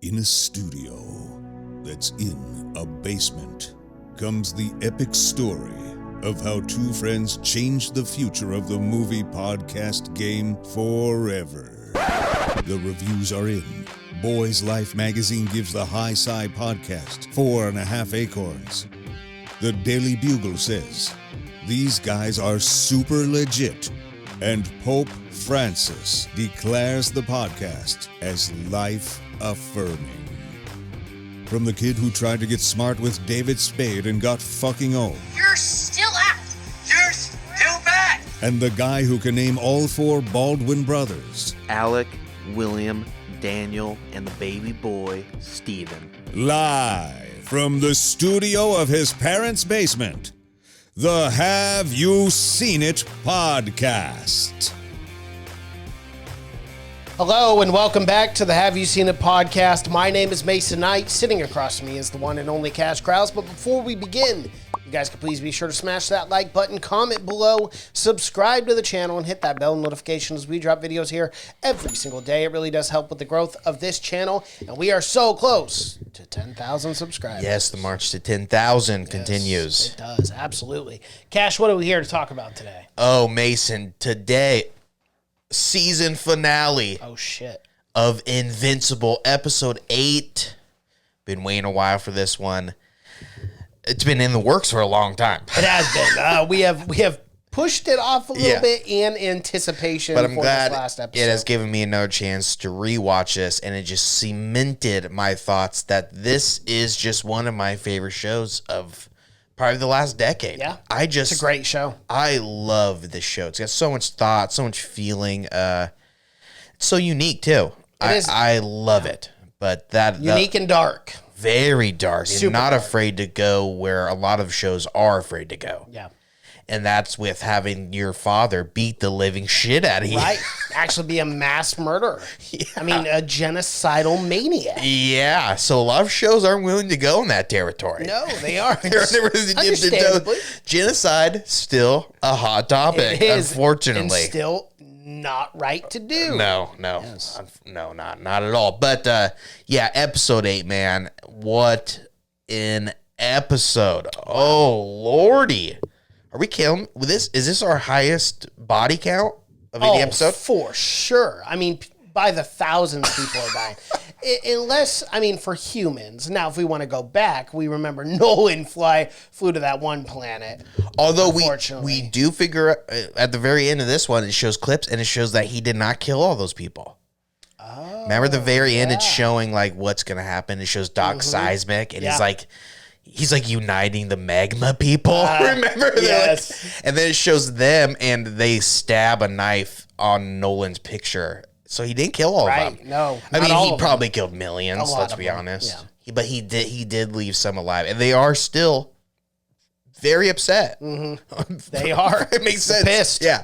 In a studio that's in a basement comes the epic story of how two friends changed the future of the movie podcast game forever. The reviews are in. Boys Life magazine gives the High Sci podcast 4.5 acorns. The Daily Bugle says, these guys are super legit. And Pope Francis declares the podcast as life-affirming. From the kid who tried to get smart with David Spade and got fucking old. You're still out. You're still bad. And the guy who can name all four Baldwin brothers. Alec, William, Daniel, and the baby boy, Stephen. Live from the studio of his parents' basement. The Have You Seen It podcast. Hello and welcome back to the Have You Seen It podcast. My name is Mason Knight. Sitting across from me is the one and only Cash Krause. But before we begin, you guys can please be sure to smash that like button, comment below, subscribe to the channel, and hit that bell notification as we drop videos here every single day. It really does help with the growth of this channel, and we are so close to 10,000 subscribers. Yes, the march to 10,000 continues. It does, absolutely. Cash, what are we here to talk about today? Oh, Mason, today, season finale Oh, shit. of Invincible, episode 8. Been waiting a while for this one. It's been in the works for a long time. It has been. We have pushed it off a little bit in anticipation But I'm for glad this last episode. it has given me another chance to rewatch this, and it just cemented my thoughts that this is just one of my favorite shows of probably the last decade. Yeah, it's a great show. I love this show. It's got so much thought, so much feeling. It's so unique too. I love it. But Unique and dark. Very dark, Super and not dark. afraid to go where a lot of shows are afraid to go. Yeah. And that's with having your father beat the living shit out of you. Right? Actually be a mass murderer. Yeah. I mean, a genocidal maniac. Yeah, so a lot of shows aren't willing to go in that territory. No, they aren't. Understandably. Genocide, still a hot topic, It is, unfortunately. and still not right to do. No, Yes. no, not at all. But yeah, episode 8, man. What an episode. Oh, Lordy. Are we killing with this? Is this our highest body count of any episode? For sure. I mean, by the thousands people are dying. Unless, I mean, for humans. Now, if we want to go back, we remember Nolan flew to that one planet. Although we do figure at the very end of this one, it shows clips and it shows that he did not kill all those people. Oh, remember the very end? It's showing like what's going to happen. It shows Doc Seismic, and he's like uniting the magma people. Remember? Yes. And then it shows them, and they stab a knife on Nolan's picture. So he didn't kill all of them. No, I mean, not all he of them. probably killed millions. Let's be them. honest. Yeah. But he did leave some alive, and they are still very upset. Mm-hmm. They are. It makes sense. Pissed. Yeah.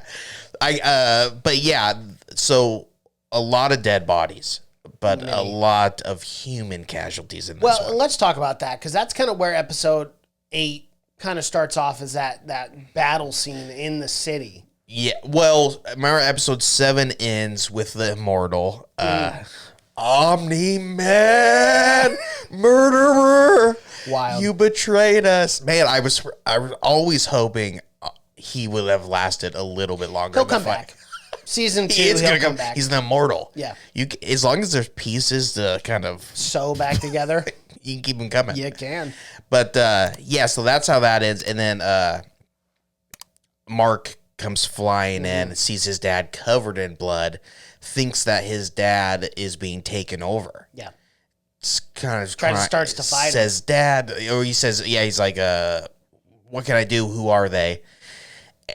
But yeah. So a lot of dead bodies, but a lot of human casualties in this Well, one. let's talk about that, because that's kind of where episode 8 kind of starts off, as that battle scene in the city. Yeah, well, remember episode 7 ends with the immortal Omni-Man murderer. Wild. You betrayed us, man. I was always hoping he would have lasted a little bit longer. He'll come back. Season 2, He is he'll gonna come back. He's an immortal. Yeah. As long as there's pieces to kind of So back together. you can keep him coming. You can. But yeah, so that's how that ends, and then Mark comes flying in, sees his dad covered in blood, thinks that his dad is being taken over. Yeah. It's kind of Starts to fight him. Says dad, or he says, yeah, he's like, what can I do? Who are they?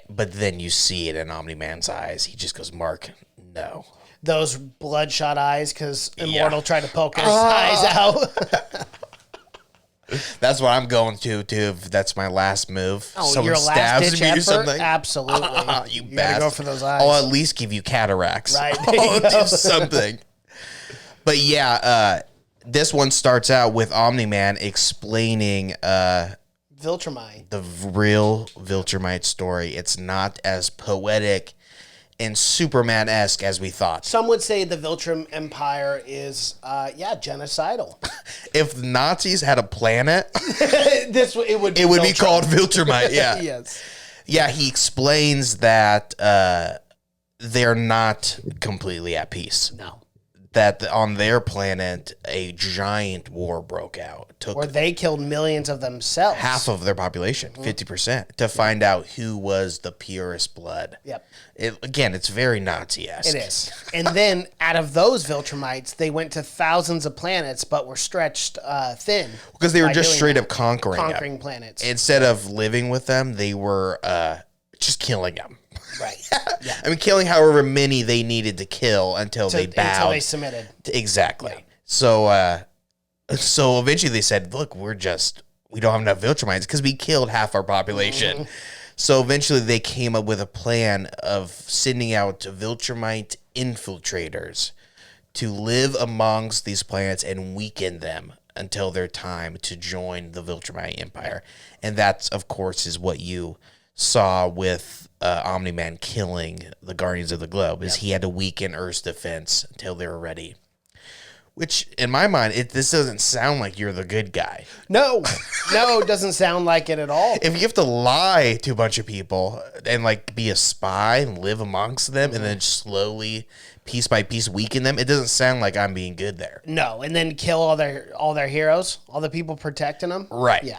But then you see it in Omni-Man's eyes. He just goes, Mark, no. Those bloodshot eyes, because Immortal tried to poke his eyes out. That's what I'm going to, too. If that's my last move. Oh, Someone your last ditch effort? something. Absolutely. You gotta bastard. go for those eyes. I'll at least give you cataracts. Right, there you I'll go. do something. But yeah, this one starts out with Omni-Man explaining Viltrumite. the real Viltrumite story. It's not as poetic and Superman-esque as we thought. Some would say the Viltrum Empire is, genocidal. If Nazis had a planet, it would be called Viltrumite. Yeah. Yes. Yeah, he explains that they're not completely at peace. No. That on their planet, a giant war broke out. Where they killed millions of themselves. Half of their population, 50%, to find out who was the purest blood. Yep. It's very Nazi-esque. It is. And then out of those Viltrumites, they went to thousands of planets, but were stretched thin. Because they were just straight up conquering planets. Instead of living with them, they were just killing them. Right. Yeah. I mean, killing however many they needed to kill until they bowed. Until they submitted. Exactly. Yeah. So eventually they said, look, we don't have enough Viltrumites because we killed half our population. Mm-hmm. So eventually they came up with a plan of sending out Viltrumite infiltrators to live amongst these planets and weaken them until their time to join the Viltrumite Empire. And that, of course, is what you saw with Omni-Man killing the Guardians of the Globe, is he had to weaken Earth's defense until they were ready. Which, in my mind, this doesn't sound like you're the good guy. No, it doesn't sound like it at all. If you have to lie to a bunch of people and be a spy and live amongst them and then slowly, piece by piece, weaken them, it doesn't sound like I'm being good there. No, and then kill all their heroes, all the people protecting them. Right. Yeah.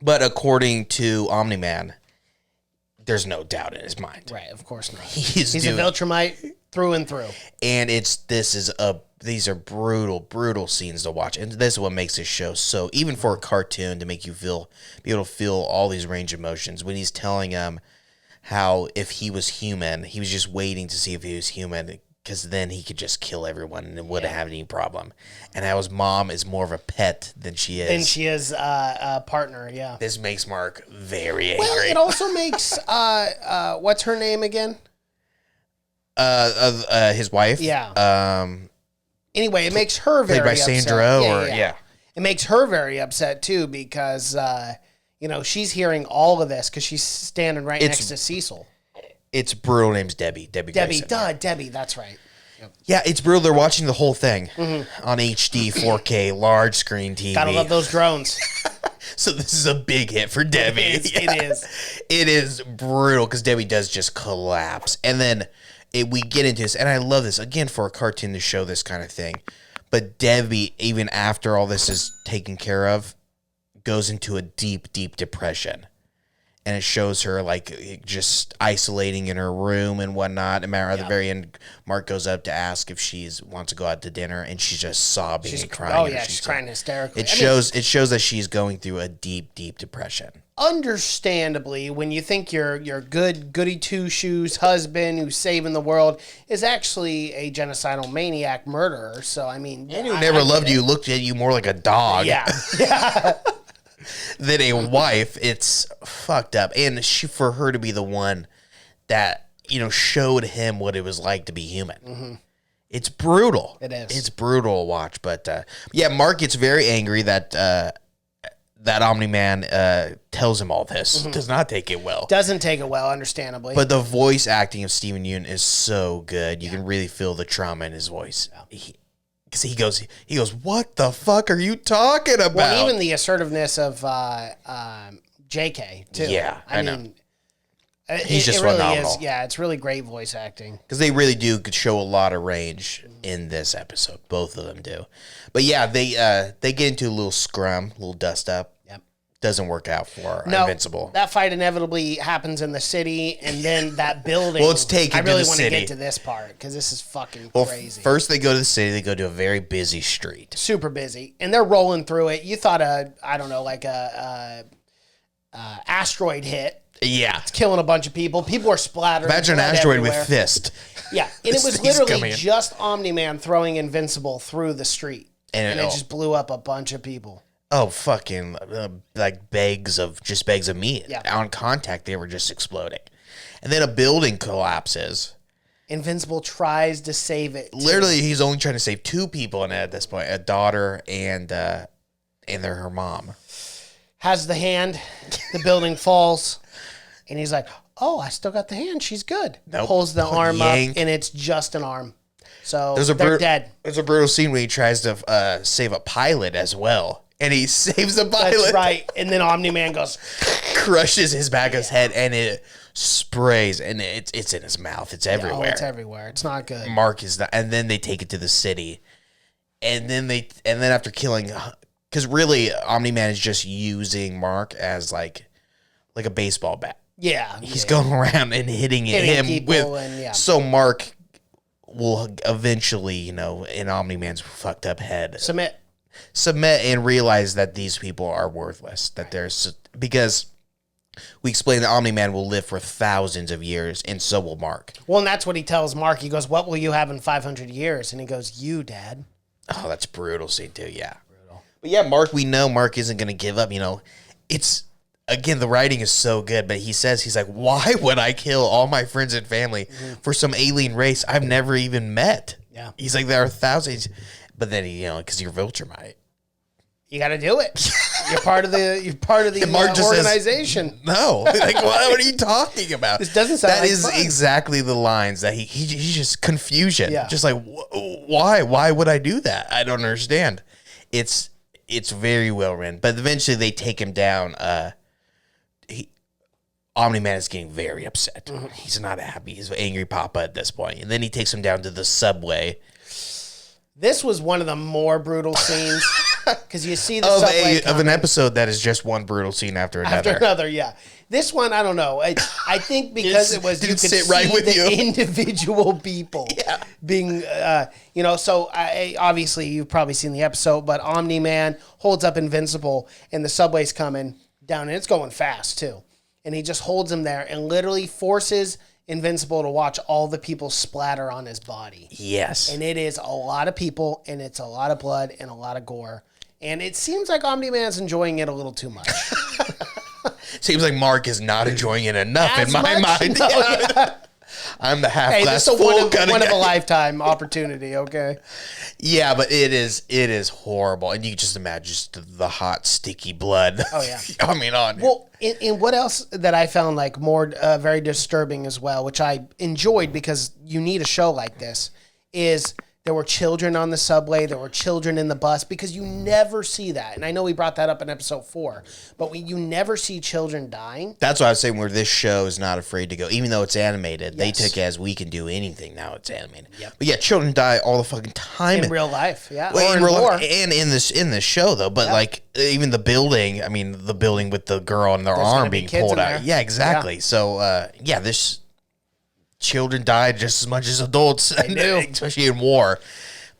But according to Omni-Man, there's no doubt in his mind. Right, of course not. He's a Viltrumite through and through. And these are brutal scenes to watch. And this is what makes this show so, even for a cartoon, to make you be able to feel all these range of emotions. When he's telling him how if he was human, he was just waiting to see if he was human, because then he could just kill everyone and it wouldn't have any problem. And how his mom is more of a pet than she is. A partner, yeah. This makes Mark very angry. Well, it also makes, what's her name again? His wife? Yeah. Anyway, it makes her very upset. Played by Sandra, yeah. It makes her very upset, too, because, she's hearing all of this because she's standing next to Cecil. It's brutal. Name's Debbie. Debbie, that's right. Yep. Yeah, it's brutal. They're watching the whole thing on HD, 4K, large screen TV. Gotta love those drones. So this is a big hit for Debbie. It is. It is brutal because Debbie does just collapse. And then we get into this, and I love this, again, for a cartoon to show this kind of thing. But Debbie, even after all this is taken care of, goes into a deep, deep depression. And it shows her just isolating in her room and whatnot. And at the very end, Mark goes up to ask if she wants to go out to dinner, and she's just sobbing and crying. Oh yeah, she's crying hysterically. It shows that she's going through a deep, deep depression. Understandably, when you think your good goody two shoes husband who's saving the world is actually a genocidal maniac murderer. So I mean, and who never loved you, looked at you more like a dog. Yeah. Than a wife. It's fucked up. And for her to be the one that, showed him what it was like to be human. Mm-hmm. It's brutal. It is. It's brutal to watch. But Mark gets very angry that Omni-Man tells him all this. Mm-hmm. Does not take it well. Doesn't take it well, understandably. But the voice acting of Steven Yeun is so good. You can really feel the trauma in his voice. Yeah. Because he goes, what the fuck are you talking about? Well, even the assertiveness of JK, too. Yeah, I mean, know. He's just phenomenal. It's really great voice acting. Because they really do show a lot of range in this episode. Both of them do. But yeah, they get into a little scrum, a little dust up. Doesn't work out for Invincible. That fight inevitably happens in the city, and then that building. Well, it's taken to the city. I really want to get to this part because this is fucking crazy. First they go to the city. They go to a very busy street. Super busy, and they're rolling through it. You thought a asteroid hit. Yeah, it's killing a bunch of people. People are splattering. Imagine an asteroid with fist. Yeah, and it was literally just Omni-Man throwing Invincible through the street, and it just blew up a bunch of people. Oh, fucking, bags of meat. Yeah. On contact, they were just exploding. And then a building collapses. Invincible tries to save it. Literally, he's only trying to save two people in it at this point, a daughter and her mom. Has the hand, the building falls, and he's like, oh, I still got the hand. She's good. Nope. Pulls the arm yank. up, and it's just an arm. So There's they're dead. There's a brutal scene where he tries to save a pilot as well. And he saves the pilot. That's right. And then Omni-Man goes... crushes his back of his head, and it sprays, and it's in his mouth. It's everywhere. Oh, it's everywhere. It's not good. Mark is not... And then they take it to the city. And then after killing... Because really, Omni-Man is just using Mark as like a baseball bat. Yeah. He's going around and hitting him with... So Mark will eventually, in Omni-Man's fucked up head... Submit and realize that these people are worthless. That there's... Because we explain that Omni-Man will live for thousands of years, and so will Mark. Well, and that's what he tells Mark. He goes, what will you have in 500 years? And he goes, you, Dad. Oh, that's brutal scene, too, yeah. Brutal. But yeah, Mark, we know Mark isn't going to give up, It's... Again, the writing is so good, but he's like, why would I kill all my friends and family for some alien race I've never even met? Yeah. He's like, there are thousands. But then because you're Viltrumite. You got to do it. You're part of the organization. Says, no. Like, what are you talking about? This doesn't sound That like is fun. exactly the lines that he's just confusion. Yeah. Just like, why? Why would I do that? I don't understand. It's very well written. But eventually they take him down. Omni-Man is getting very upset. Mm-hmm. He's not happy. He's an angry papa at this point. And then he takes him down to the subway. This was one of the more brutal scenes because you see the subway of an episode that is just one brutal scene after another. After another, yeah. This one, I don't know. I think because it was you could sit right with the individual people being, So obviously you've probably seen the episode, but Omni-Man holds up Invincible, and the subway's coming down, and it's going fast too. And he just holds him there and literally forces Invincible to watch all the people splatter on his body. Yes. And it is a lot of people, and it's a lot of blood and a lot of gore. And it seems like Omni-Man's enjoying it a little too much. Seems like Mark is not enjoying it enough in my mind. No, yeah. I'm the half glass full. Hey, this is one of a lifetime opportunity, okay? Yeah, but it is horrible. And you can just imagine just the hot, sticky blood. Oh, yeah. coming on. Well, and what else that I found like more very disturbing as well, which I enjoyed because you need a show like this, is there were children on the subway, there were children in the bus, because you never see that. And I know we brought that up in episode 4, but you never see children dying. That's what I was saying, where this show is not afraid to go. Even though it's animated, they took it as we can do anything now it's animated. Yep. But yeah, children die all the fucking time. In real life, yeah. Well, in real life, and in this show, though. But like, even the building with the girl and their arm being pulled out. Yeah, exactly. Yeah. So, this... Children died just as much as adults, especially in war.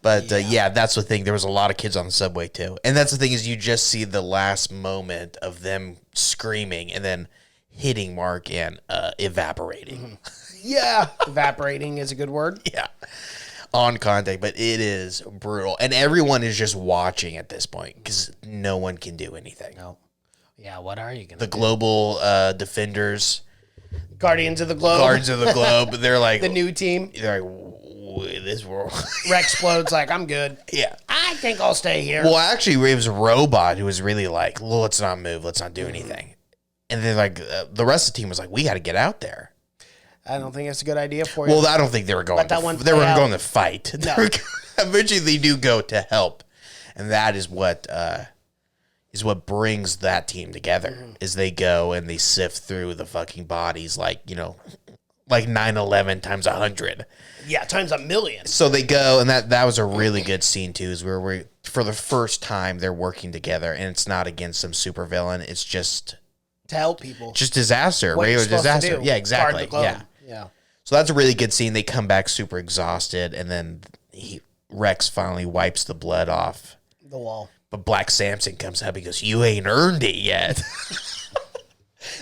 But that's the thing. There was a lot of kids on the subway too, and that's the thing is you just see the last moment of them screaming and then hitting Mark and evaporating. Mm-hmm. Yeah, evaporating is a good word. Yeah, on contact, but it is brutal, and everyone is just watching at this point because no one can do anything. No. Yeah, what are you gonna? The global defenders. Guardians of the Globe. Guardians of the Globe. They're like... the new team. They're like, this world... Rex explodes like, I'm good. Yeah. I think I'll stay here. Well, actually, it was a robot who was really like, well, let's not move. Let's not do anything. And then, like, the rest of the team was like, we got to get out there. I don't think it's a good idea for you. Well, I don't think they were going they were going to fight. No. Eventually, they do go to help. And that is what brings that team together, is they go and they sift through the fucking bodies like 9/11 times 100. Yeah, times 1,000,000. So they go, and that was a really good scene too, is where we for the first time they're working together, and it's not against some supervillain, it's just to help people. Just disaster, what regular disaster. Yeah, exactly. Yeah. So that's a really good scene. They come back super exhausted, and then Rex finally wipes the blood off the wall. But Black Samson comes up. He goes, "You ain't earned it yet."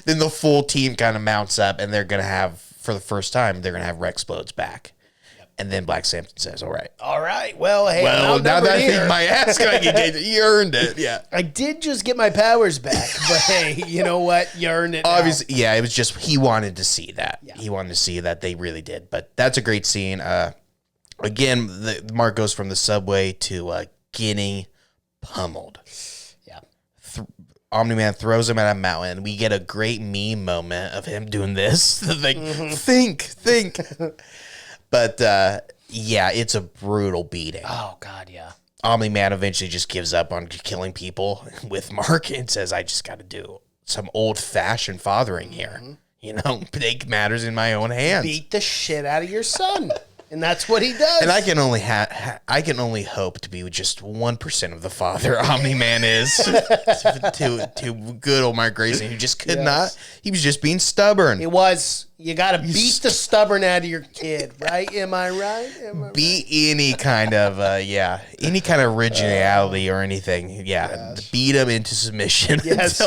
Then the full team kind of mounts up, and they're going to have, for the first time, they're going to have Rex Explodes back. Yep. And then Black Samson says, all right. Well, hey, now that I think my ass going to get you earned it. Yeah. I did just get my powers back, but hey, you know what? You earned it. Obviously, yeah, it was just, he wanted to see that. Yeah. He wanted to see that they really did. But that's a great scene. Again, Mark goes from the subway to getting pummeled. Yeah. Omni-Man throws him at a mountain. We get a great meme moment of him doing this. Like, think. But, yeah, it's a brutal beating. Oh, God, yeah. Omni-Man eventually just gives up on killing people with Mark and says, I just got to do some old-fashioned fathering here. You know, take matters in my own hands. Beat the shit out of your son. And that's what he does. And I can only hope to be just 1% of the father Omni-Man is to good old Mark Grayson, who just could not. He was just being stubborn. It was. You got to beat the stubborn out of your kid, right? Am I right? Beat any kind of any kind of originality or anything. Yeah, beat him into submission. Yes.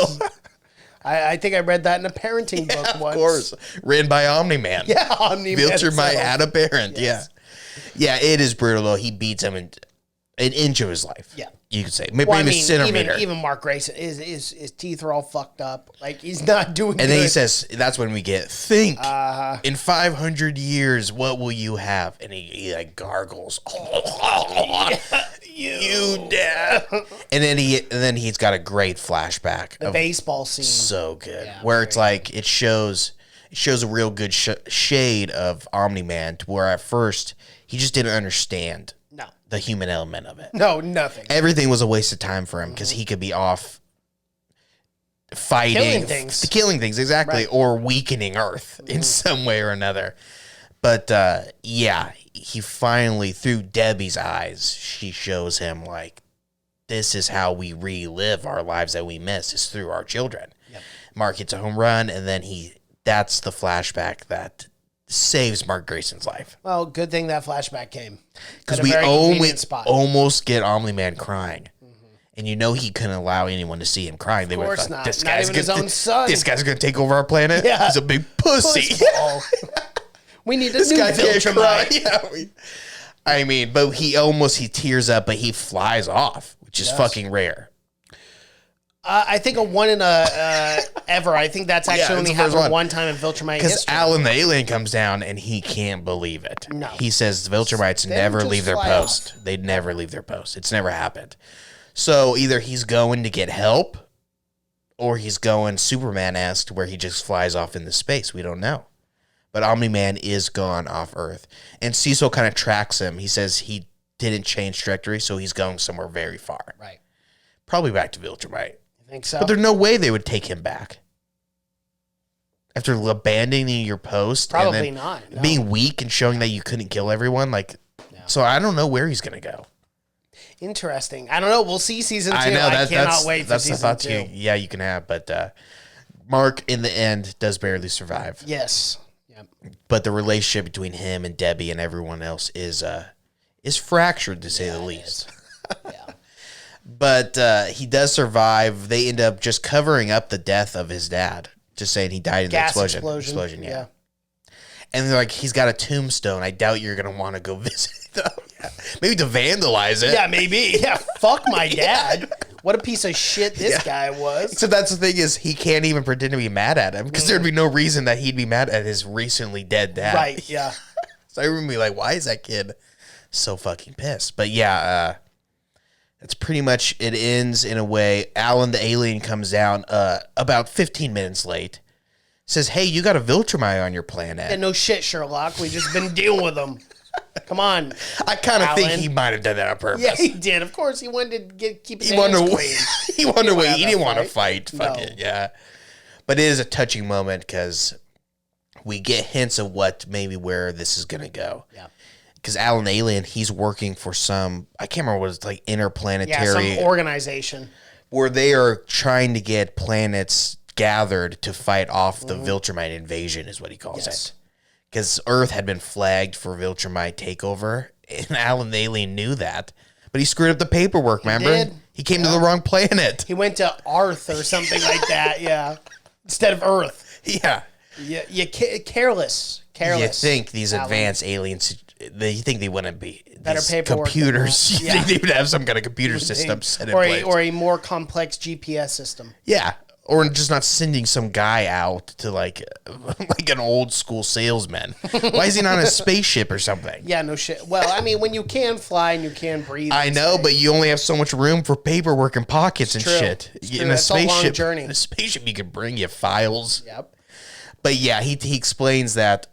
I think I read that in a parenting book once. Of course. Written by Omni-Man. Yeah, Omni-Man. Filtered by Ada Parent. Yes. Yeah, it is brutal, though. He beats him in an inch of his life. Yeah. You could say. Maybe a centimeter. Even Mark Grayson, his teeth are all fucked up. Like, he's not doing good. And then he says, that's when we get, think, in 500 years, what will you have? And he like gargles. You dad. And then he's got a great flashback. The baseball scene. So good. Yeah, where it's like, it shows a real good shade of Omni-Man to where at first he just didn't understand the human element of it. No, nothing. Everything was a waste of time for him because he could be off fighting. Killing things, exactly. Right. Or weakening Earth in some way or another. But, he finally, through Debbie's eyes, she shows him, like, this is how we relive our lives that we miss, is through our children. Yep. Mark hits a home run, and then that's the flashback that saves Mark Grayson's life. Well, good thing that flashback came. Because we almost get Omni-Man crying. And you know he couldn't allow anyone to see him crying. They would have thought, this guy's his own son. This guy's going to take over our planet? Yeah. He's a big pussy. We need a new Viltrumite. Yeah, but he tears up, but he flies off, which is fucking rare. I think a one in a ever. I think that's actually only happened one time in Viltrumite history. Because Alan the alien comes down and he can't believe it. No. He says Viltrumites never leave their post. They never leave their post. It's never happened. So either he's going to get help or he's going Superman-esque where he just flies off into space. We don't know. But Omni-Man is gone off Earth. And Cecil kind of tracks him. He says he didn't change trajectory, so he's going somewhere very far. Right. Probably back to Viltrumite. You think so? But there's no way they would take him back. After abandoning your post. Probably not. No. Being weak and showing that you couldn't kill everyone. So I don't know where he's going to go. Interesting. I don't know. We'll see season 2. I know. I cannot wait for season 2. You can have. But Mark, in the end, does barely survive. Yes. Yep. But the relationship between him and Debbie and everyone else is fractured, to say the least. Yeah. But he does survive. They end up just covering up the death of his dad, just saying he died in the explosion. Yeah. And they're like, he's got a tombstone. I doubt you're going to want to go visit, though. Yeah. Maybe to vandalize it. Yeah, maybe. Yeah, fuck my dad. What a piece of shit this guy was. So that's the thing is he can't even pretend to be mad at him because there'd be no reason that he'd be mad at his recently dead dad. Right, yeah. So I would be like, why is that kid so fucking pissed? But yeah, that's pretty much it ends in a way. Alan the alien comes down about 15 minutes late. Says, hey, you got a Viltrumite on your planet. Yeah, no shit, Sherlock. We just been dealing with them. Come on. I kind of think he might have done that on purpose. Yeah, he did. Of course, he wanted to keep his hands clean. He didn't want to fight. Fuck it, yeah. But it is a touching moment because we get hints of where this is going to go. Yeah. Because Alan Alien, he's working for I can't remember what it's like, interplanetary. Yeah, some organization. Where they are trying to get planets gathered to fight off the Viltrumite invasion is what he calls it. Because Earth had been flagged for Viltrumite takeover, and Alan the Alien knew that. But he screwed up the paperwork, remember? He came to the wrong planet. He went to Arth or something like that, yeah. Instead of Earth. Yeah. You careless. You think these advanced aliens, you think they wouldn't be better paperwork computers. You think they would have some kind of computer system set in place. Or a more complex GPS system. Yeah. Or just not sending some guy out to like an old school salesman. Why is he not on a spaceship or something? Yeah, no shit. Well, I mean, when you can fly and you can breathe. I know, but you only have so much room for paperwork and pockets and shit. In a spaceship, journey. In a spaceship, you can bring your files. Yep. But yeah, he explains that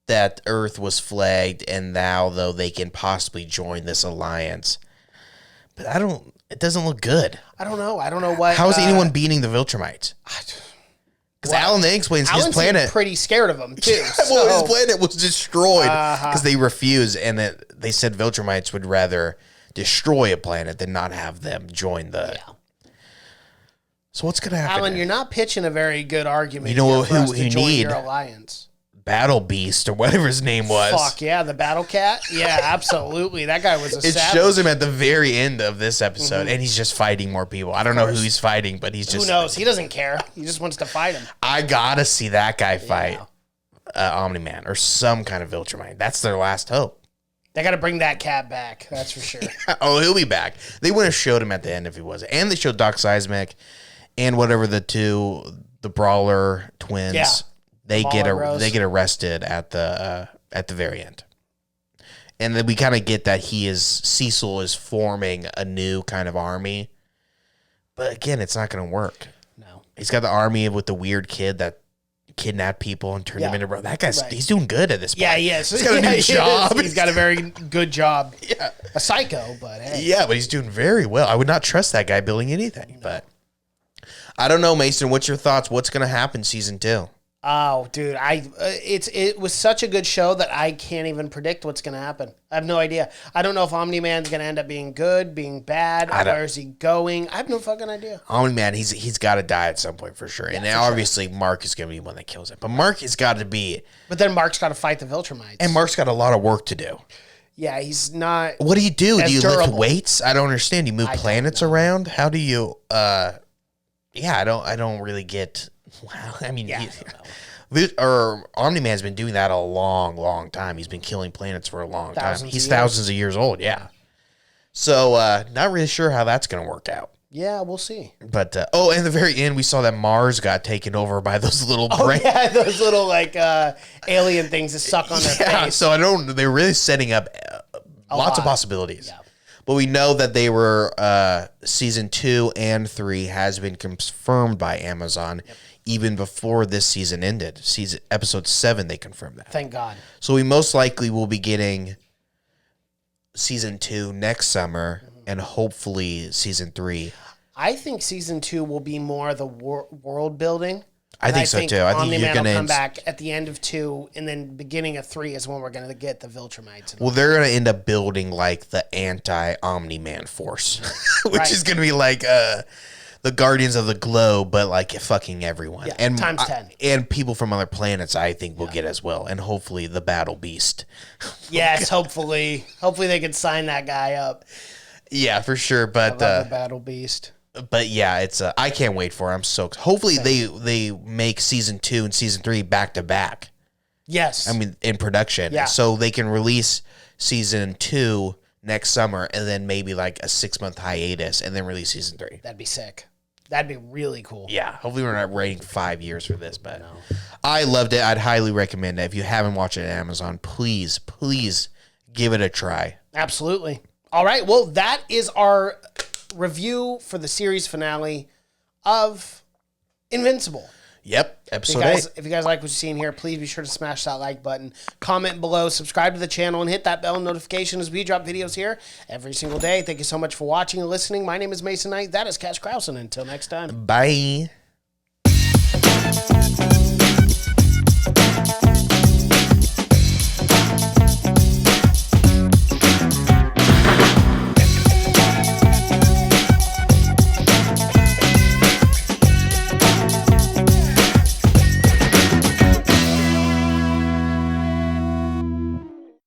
that Earth was flagged, and now though they can possibly join this alliance. But it doesn't look good. I don't know. I don't know what. How is anyone beating the Viltrumites? Because Alan then explains his planet. Pretty scared of them too. Well, his planet was destroyed because they refused, and they said Viltrumites would rather destroy a planet than not have them join the. Yeah. So what's gonna happen? Alan, you're not pitching a very good argument. You know who you need? Your alliance. Battle Beast or whatever his name was. Fuck yeah, the Battle Cat. Yeah, absolutely. That guy was a It savage. shows him at the very end of this episode, and he's just fighting more people. I don't know who he's fighting, but he's just. Who knows? He doesn't care. He just wants to fight him. I gotta see that guy fight Omni-Man or some kind of Viltrumite. That's their last hope. They got to bring that cat back. That's for sure. Oh, he'll be back. They wouldn't have showed him at the end if he wasn't. And they showed Doc Seismic and whatever the Brawler twins. Yeah. They get arrested at the very end, and then we kind of get that Cecil is forming a new kind of army, but again, it's not going to work. No, he's got the army with the weird kid that kidnapped people and turned them into that guy's. Right. He's doing good at this point. Yeah, he is. He's got a new job. He's got a very good job. Yeah, a psycho, but hey. Yeah, but he's doing very well. I would not trust that guy building anything, but I don't know, Mason. What's your thoughts? What's going to happen season 2? Oh, dude, it was such a good show that I can't even predict what's going to happen. I have no idea. I don't know if Omni-Man's going to end up being good, being bad. Where is he going? I have no fucking idea. Omni-Man, he's got to die at some point for sure. Yeah, and obviously Mark is going to be one that kills him. But Mark has got to be. But then Mark's got to fight the Viltrumites. And Mark's got a lot of work to do. Yeah, he's not. What do you do? Do you durable. lift weights? I don't understand. You move planets around? How do you? Yeah, I don't really get. Wow, I mean. Yeah, or Omni-Man's been doing that a long, long time. He's been killing planets for a long time. He's thousands of years old, yeah. So, not really sure how that's going to work out. Yeah, we'll see. But, in the very end, we saw that Mars got taken over by those little brains. Yeah, those little, alien things that suck on their face. So they're really setting up lots of possibilities. Yeah. But we know that they were, season 2 and 3 has been confirmed by Amazon. Yep. Even before this season ended. Episode 7, they confirmed that. Thank God. So we most likely will be getting season 2 next summer, and hopefully season 3. I think season 2 will be more the world building. I think so too. I think you're going to come back at the end of 2, and then beginning of 3 is when we're going to get the Viltrumites. Well, they're going to end up building like the anti-Omni-Man force, which is going to be like the Guardians of the Globe, but like fucking everyone. Yeah, and times 10. And people from other planets, I think, will get as well. And hopefully the Battle Beast. Yes, hopefully. Hopefully they can sign that guy up. Yeah, for sure. But I love the Battle Beast. But yeah, it's I can't wait for it. I'm so hopefully they make season 2 and season 3 back to back. Yes. I mean, in production. Yeah. So they can release season 2 next summer and then maybe like a 6-month hiatus and then release season 3. That'd be sick. That'd be really cool. Yeah. Hopefully we're not waiting 5 years for this, but no. I loved it. I'd highly recommend it. If you haven't watched it on Amazon, please give it a try. Absolutely. All right. Well, that is our review for the series finale of Invincible. Yep, episode 8. If you guys like what you're seeing here, please be sure to smash that like button, comment below, subscribe to the channel, and hit that bell notification as we drop videos here every single day. Thank you so much for watching and listening. My name is Mason Knight. That is Cash Krause. Until next time. Bye.